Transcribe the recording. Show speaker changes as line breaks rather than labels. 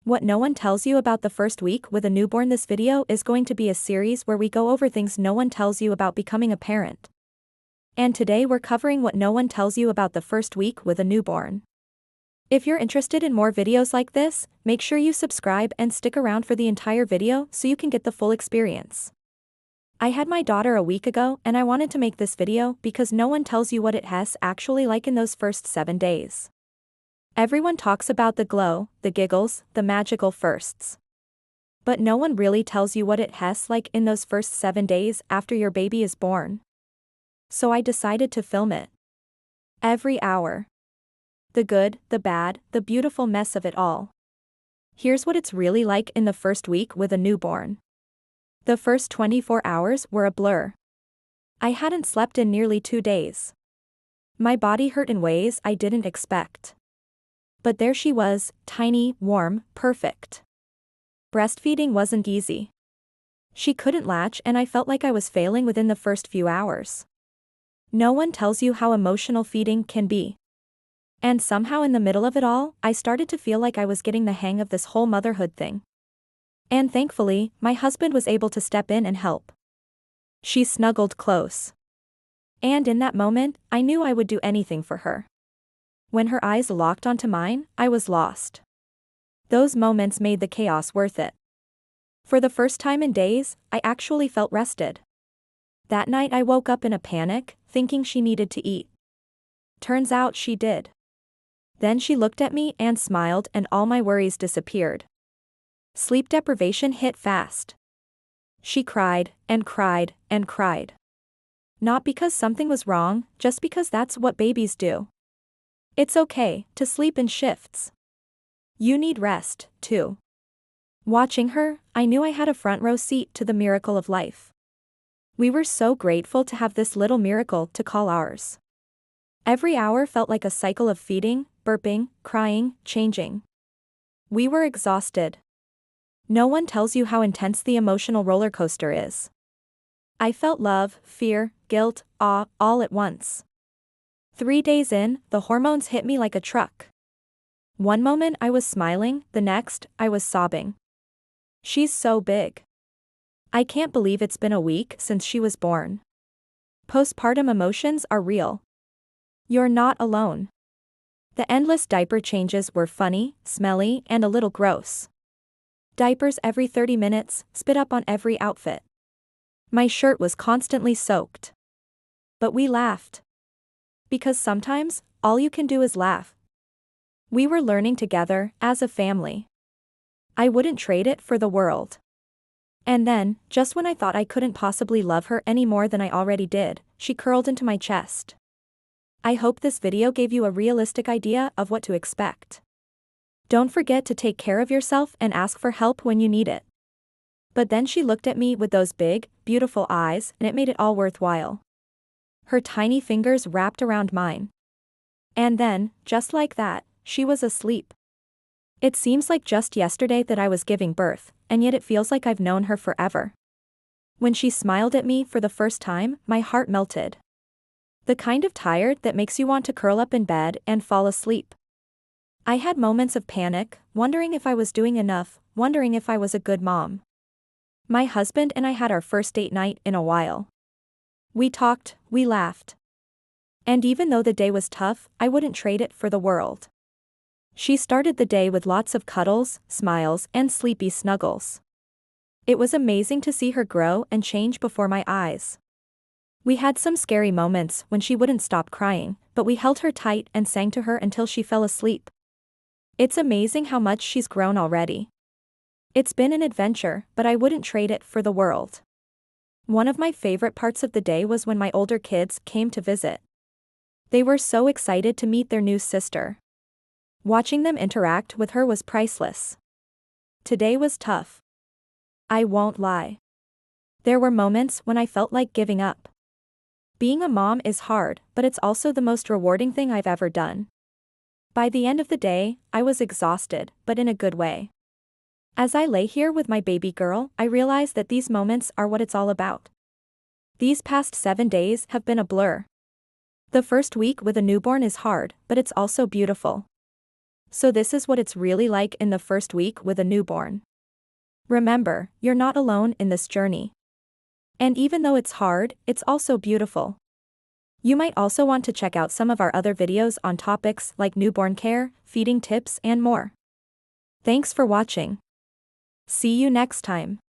What no one tells you about the first week with a newborn. This video is going to be a series where we go over things no one tells you about becoming a parent. And today we're covering what no one tells you about the first week with a newborn. If you're interested in more videos like this, make sure you subscribe and stick around for the entire video so you can get the full experience. I had my daughter a week ago and I wanted to make this video because no one tells you what it has actually like in those first 7 days. Everyone talks about the glow, the giggles, the magical firsts. But no one really tells you what it has like in those first 7 days after your baby is born. So I decided to film it. Every hour. The good, the bad, the beautiful mess of it all. Here's what it's really like in the first week with a newborn. The first 24 hours were a blur. I hadn't slept in nearly 2 days. My body hurt in ways I didn't expect. But there she was, tiny, warm, perfect. Breastfeeding wasn't easy. She couldn't latch and I felt like I was failing within the first few hours. No one tells you how emotional feeding can be. And somehow in the middle of it all, I started to feel like I was getting the hang of this whole motherhood thing. And thankfully, my husband was able to step in and help. She snuggled close. And in that moment, I knew I would do anything for her. When her eyes locked onto mine, I was lost. Those moments made the chaos worth it. For the first time in days, I actually felt rested. That night I woke up in a panic, thinking she needed to eat. Turns out she did. Then she looked at me and smiled and all my worries disappeared. Sleep deprivation hit fast. She cried, and cried, and cried. Not because something was wrong, just because that's what babies do. It's okay to sleep in shifts. You need rest, too. Watching her, I knew I had a front row seat to the miracle of life. We were so grateful to have this little miracle to call ours. Every hour felt like a cycle of feeding, burping, crying, changing. We were exhausted. No one tells you how intense the emotional roller coaster is. I felt love, fear, guilt, awe, all at once. 3 days in, the hormones hit me like a truck. One moment I was smiling, the next, I was sobbing. She's so big. I can't believe it's been a week since she was born. Postpartum emotions are real. You're not alone. The endless diaper changes were funny, smelly, and a little gross. Diapers every 30 minutes, spit up on every outfit. My shirt was constantly soaked. But we laughed. Because sometimes, all you can do is laugh. We were learning together, as a family. I wouldn't trade it for the world. And then, just when I thought I couldn't possibly love her any more than I already did, she curled into my chest. I hope this video gave you a realistic idea of what to expect. Don't forget to take care of yourself and ask for help when you need it. But then she looked at me with those big, beautiful eyes, and it made it all worthwhile. Her tiny fingers wrapped around mine. And then, just like that, she was asleep. It seems like just yesterday that I was giving birth, and yet it feels like I've known her forever. When she smiled at me for the first time, my heart melted. The kind of tired that makes you want to curl up in bed and fall asleep. I had moments of panic, wondering if I was doing enough, wondering if I was a good mom. My husband and I had our first date night in a while. We talked, we laughed. And even though the day was tough, I wouldn't trade it for the world. She started the day with lots of cuddles, smiles, and sleepy snuggles. It was amazing to see her grow and change before my eyes. We had some scary moments when she wouldn't stop crying, but we held her tight and sang to her until she fell asleep. It's amazing how much she's grown already. It's been an adventure, but I wouldn't trade it for the world. One of my favorite parts of the day was when my older kids came to visit. They were so excited to meet their new sister. Watching them interact with her was priceless. Today was tough. I won't lie. There were moments when I felt like giving up. Being a mom is hard, but it's also the most rewarding thing I've ever done. By the end of the day, I was exhausted, but in a good way. As I lay here with my baby girl, I realize that these moments are what it's all about. These past 7 days have been a blur. The first week with a newborn is hard, but it's also beautiful. So this is what it's really like in the first week with a newborn. Remember, you're not alone in this journey. And even though it's hard, it's also beautiful. You might also want to check out some of our other videos on topics like newborn care, feeding tips, and more. Thanks for watching. See you next time.